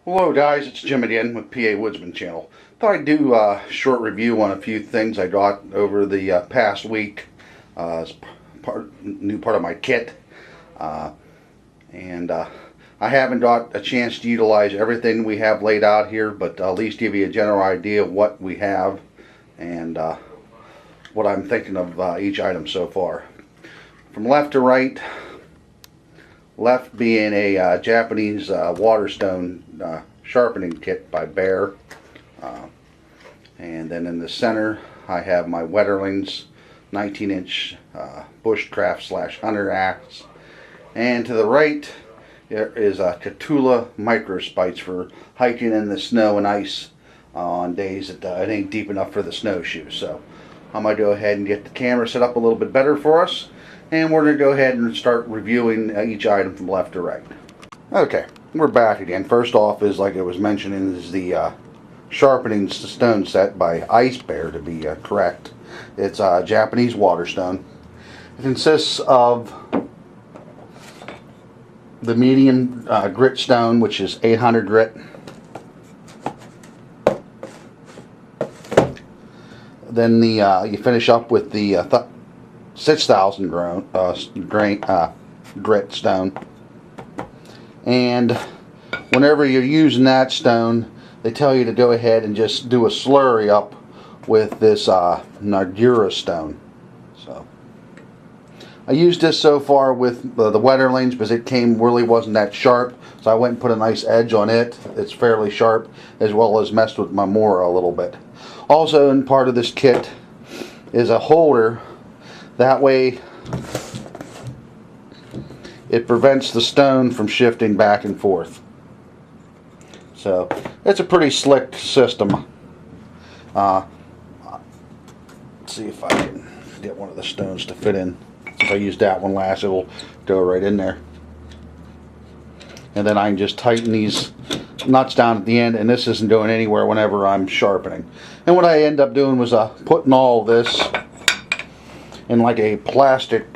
Hello guys, it's Jim again with PA Woodsman Channel. Thought I'd do a short review on a few things I got over the past week as new part of my kit. And I haven't got a chance to utilize everything we have laid out here, but at least give you a general idea of what we have and what I'm thinking of each item so far. From left to right, left being a Japanese waterstone sharpening kit by Bear, and then in the center I have my Wetterlings 19-inch Bushcraft / hunter axe, and to the right there is a Kahtoola MICROspikes for hiking in the snow and ice on days that it ain't deep enough for the snowshoes. So I'm going to go ahead and get the camera set up a little bit better for us, and we're going to go ahead and start reviewing each item from left to right. Okay, we're back again. First off is, like it was mentioning, is the sharpening stone set by Ice Bear, to be correct. It's a Japanese waterstone. It consists of the medium grit stone, which is 800 grit. Then you finish up with the 6,000 grit stone. And whenever you're using that stone, they tell you to go ahead and just do a slurry up with this Nagura stone. So I used this so far with the Wetterlings because it really wasn't that sharp, so I went and put a nice edge on it. It's fairly sharp, as well as messed with my Mora a little bit. Also, in part of this kit is a holder. That way it prevents the stone from shifting back and forth. So it's a pretty slick system. Let's see if I can get one of the stones to fit in. If I used that one last, it'll go right in there. And then I can just tighten these nuts down at the end, and this isn't going anywhere whenever I'm sharpening. And what I end up doing was putting all this in like a plastic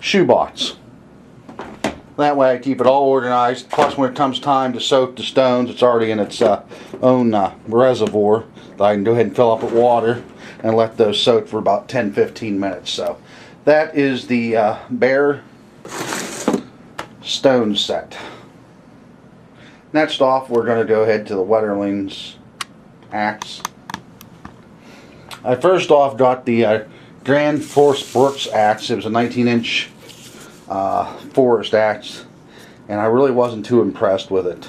shoebox. That way I keep it all organized. Plus, when it comes time to soak the stones, it's already in its own reservoir that I can go ahead and fill up with water and let those soak for about 10-15 minutes. So that is the Bear stone set. Next off, we're going to go ahead to the Wetterlings axe. I first off got the Grand Force Brooks axe. It was a 19-inch forest axe, and I really wasn't too impressed with it.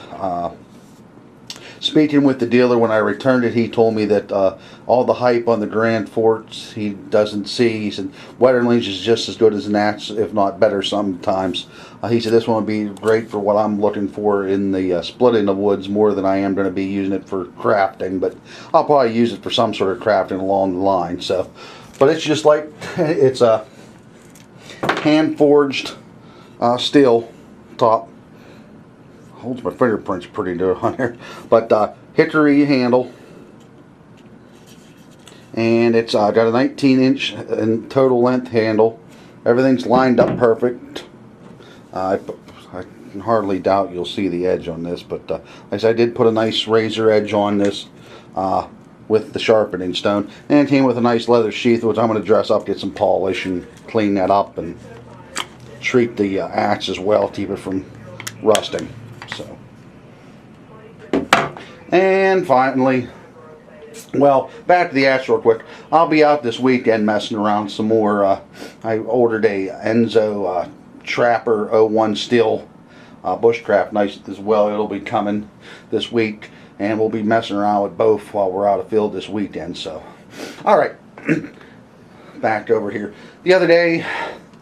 Speaking with the dealer when I returned it, he told me that all the hype on the Grand Force he doesn't see. He said Wetterlings is just as good as an axe, if not better sometimes. He said this one would be great for what I'm looking for in the splitting of woods more than I am going to be using it for crafting, but I'll probably use it for some sort of crafting along the line. So, but it's just like, it's a hand forged steel top. Holds my fingerprints pretty good on there, but hickory handle, and it's got a 19-inch in total length handle. Everything's lined up perfect. I can hardly doubt you'll see the edge on this, but as I did put a nice razor edge on this with the sharpening stone, and it came with a nice leather sheath, which I'm going to dress up, get some polish, and clean that up, and treat the axe as well, keep it from rusting. So, and finally, well, back to the axe real quick. I'll be out this weekend messing around some more. I ordered a Enzo Trapper 01 steel Bushcraft knife as well. It'll be coming this week, and we'll be messing around with both while we're out of field this weekend. So, all right, back over here. The other day,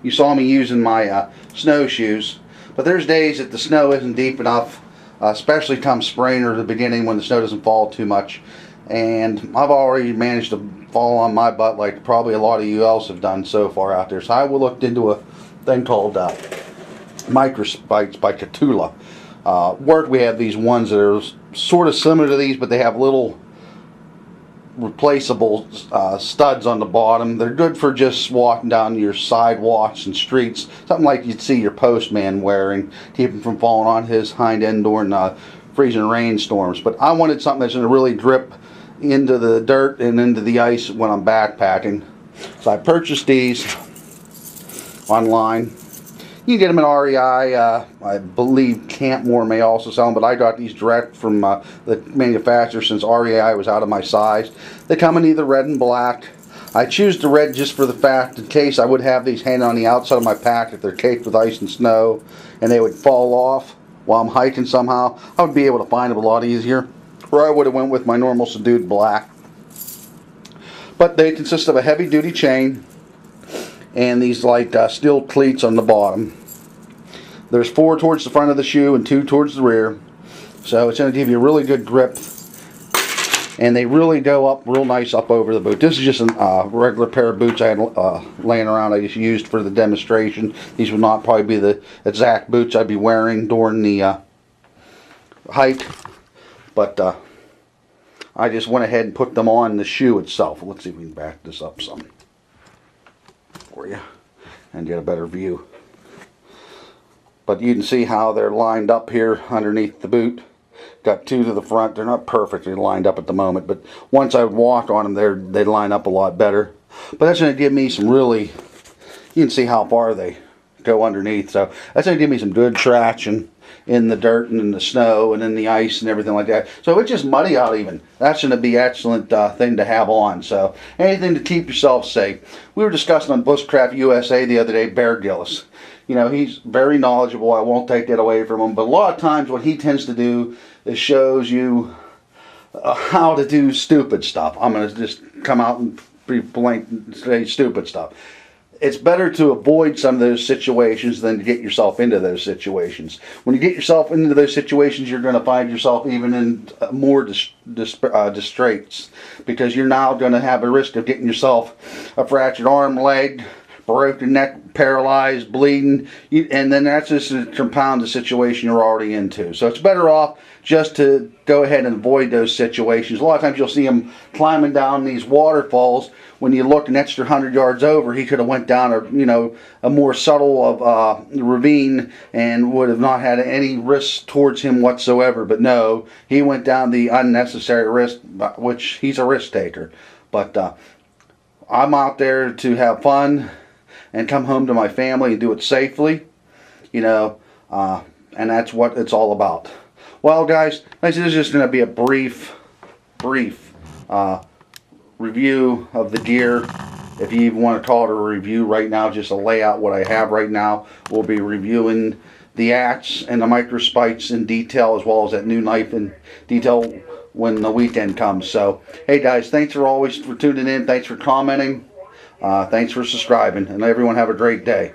you saw me using my snowshoes. But there's days that the snow isn't deep enough, especially come spring or the beginning when the snow doesn't fall too much. And I've already managed to fall on my butt like probably a lot of you else have done so far out there. So I looked into a thing called MICROspikes by Katula. We have these ones that are sort of similar to these, but they have little replaceable studs on the bottom. They're good for just walking down your sidewalks and streets, something like you'd see your postman wearing, keep him from falling on his hind end during freezing rainstorms. But I wanted something that's going to really drip into the dirt and into the ice when I'm backpacking. So I purchased these online. You can get them at REI. I believe Campmore may also sell them, but I got these direct from the manufacturer since REI was out of my size. They come in either red and black. I choose the red just for the fact in case I would have these hanging on the outside of my pack if they're caked with ice and snow and they would fall off while I'm hiking somehow. I would be able to find them a lot easier. Or I would have went with my normal subdued black. But they consist of a heavy duty chain and these light steel cleats on the bottom. There's 4 towards the front of the shoe and 2 towards the rear. So it's going to give you a really good grip. And they really go up real nice up over the boot. This is just a regular pair of boots I had laying around. I just used for the demonstration. These would not probably be the exact boots I'd be wearing during the hike. But I just went ahead and put them on the shoe itself. Let's see if we can back this up some for you and get a better view. But you can see how they're lined up here underneath the boot. Got 2 to the front. They're not perfectly lined up at the moment, but once I would walk on them, they line up a lot better. But that's going to give me some really, you can see how far they go underneath. So that's going to give me some good traction in the dirt and in the snow and in the ice and everything like that. So it's just muddy out even. That's going to be an excellent thing to have on. So anything to keep yourself safe. We were discussing on Bushcraft USA the other day, Bear Gillis. You know, he's very knowledgeable. I won't take that away from him. But a lot of times what he tends to do is shows you how to do stupid stuff. I'm going to just come out and be blank and say stupid stuff. It's better to avoid some of those situations than to get yourself into those situations. When you get yourself into those situations, you're going to find yourself even in more distraits, because you're now going to have a risk of getting yourself a fractured arm, leg, broken neck, paralyzed, bleeding, and then that's just to compound the situation you're already into. So it's better off just to go ahead and avoid those situations. A lot of times you'll see him climbing down these waterfalls. When you look an extra 100 yards over, he could have went down a more subtle ravine and would have not had any risk towards him whatsoever. But no, he went down the unnecessary risk, which he's a risk taker. But I'm out there to have fun and come home to my family and do it safely, and that's what it's all about. Well, guys, this is just going to be a brief review of the gear. If you even want to call it a review right now, just a layout what I have right now. We'll be reviewing the axe and the MICROspikes in detail, as well as that new knife in detail when the weekend comes. So, hey guys, thanks for tuning in. Thanks for commenting. Thanks for subscribing, and everyone have a great day.